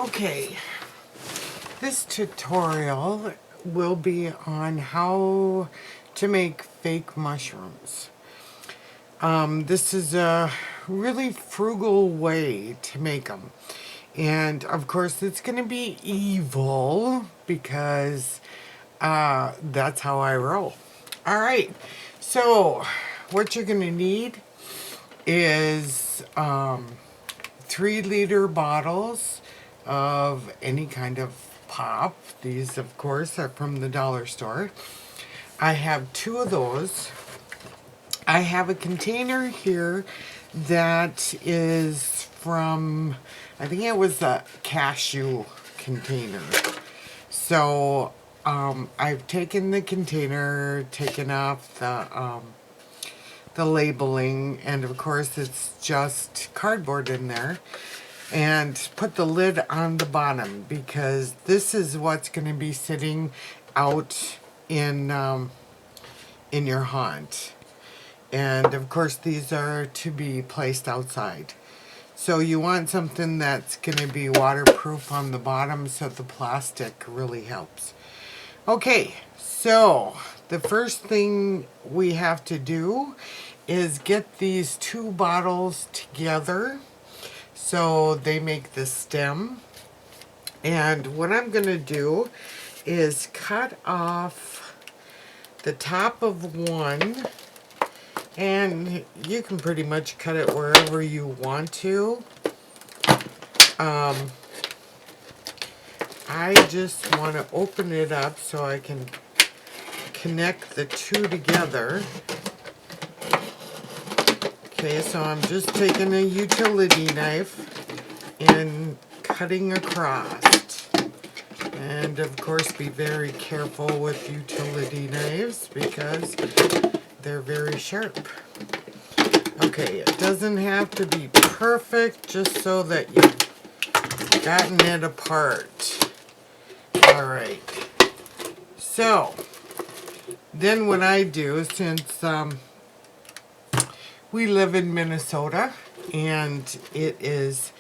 Okay, this tutorial will be on how to make fake mushrooms. This is a really frugal way to make them. And of course it's going to be evil because that's how I roll. Alright, so what you're going to need is 3-liter bottles of any kind of pop. These, of course, are from the dollar store. I have 2 of those. I have a container here that is from, I think it was a cashew container. So I've taken the container, taken off the labeling, and of course it's just cardboard in there, and put the lid on the bottom because this is what's going to be sitting out in your haunt. And of course these are to be placed outside. So you want something that's going to be waterproof on the bottom, so the plastic really helps. Okay, so the first thing we have to do is get these 2 bottles together so they make the stem. And what I'm going to do is cut off the top of one, and you can pretty much cut it wherever you want to. I just want to open it up so I can connect the 2 together. Okay, so I'm just taking a utility knife and cutting across. And of course be very careful with utility knives because they're very sharp. Okay, it doesn't have to be perfect, just so that you've gotten it apart. Alright, so then what I do, since we live in Minnesota and it is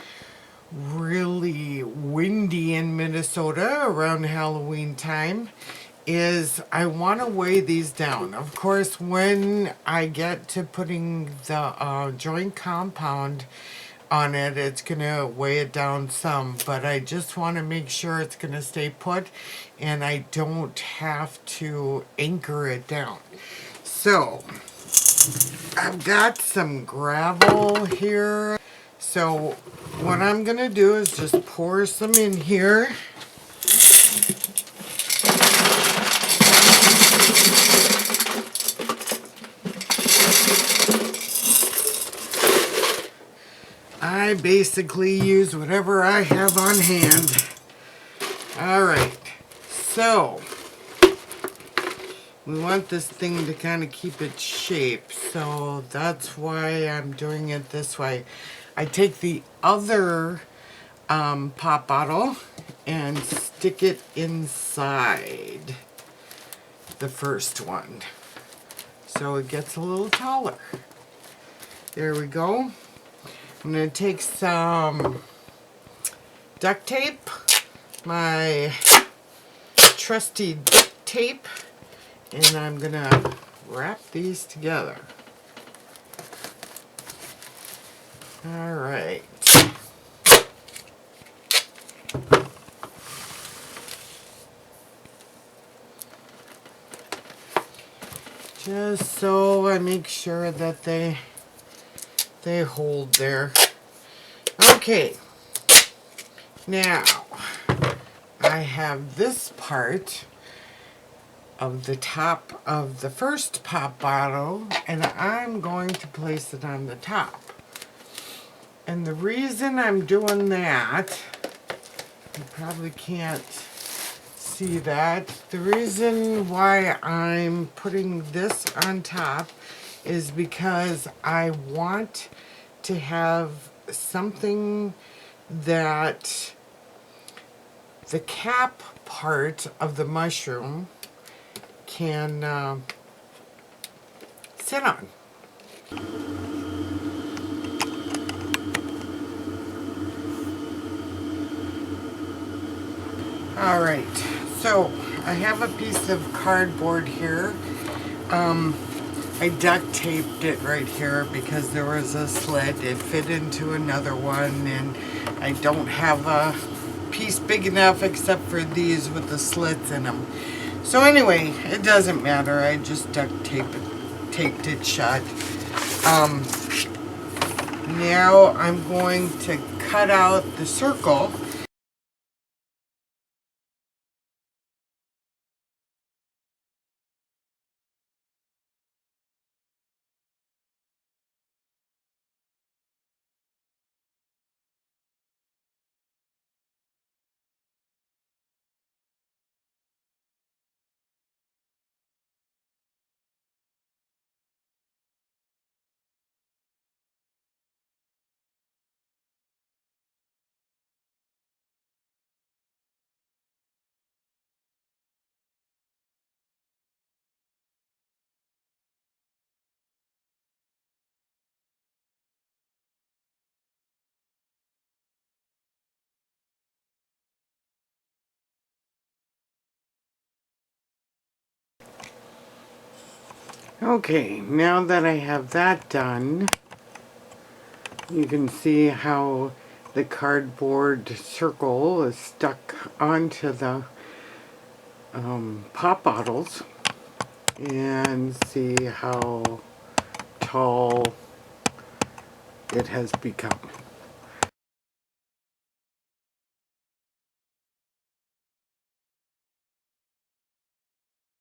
really windy in Minnesota around Halloween time, is I want to weigh these down. Of course, when I get to putting the joint compound on it, it's going to weigh it down some, but I just want to make sure it's going to stay put and I don't have to anchor it down. So I've got some gravel here. So what I'm going to do is just pour some in here. I basically use whatever I have on hand. Alright, so we want this thing to kind of keep its shape, so that's why I'm doing it this way. I take the other pop bottle and stick it inside the first one, so it gets a little taller. There we go. I'm going to take some duct tape, my trusty duct tape, and I'm going to wrap these together. Alright. Just so I make sure that they hold there. Okay, now I have this part of the top of the first pop bottle, and I'm going to place it on the top. And the reason I'm doing that, you probably can't see that, the reason why I'm putting this on top is because I want to have something that the cap part of the mushroom can sit on. Alright, so I have a piece of cardboard here. I duct taped it right here because there was a slit. It fit into another one, and I don't have a piece big enough except for these with the slits in them. So anyway, it doesn't matter. I just taped it shut. Now I'm going to cut out the circle. Okay, now that I have that done, you can see how the cardboard circle is stuck onto the pop bottles, and see how tall it has become.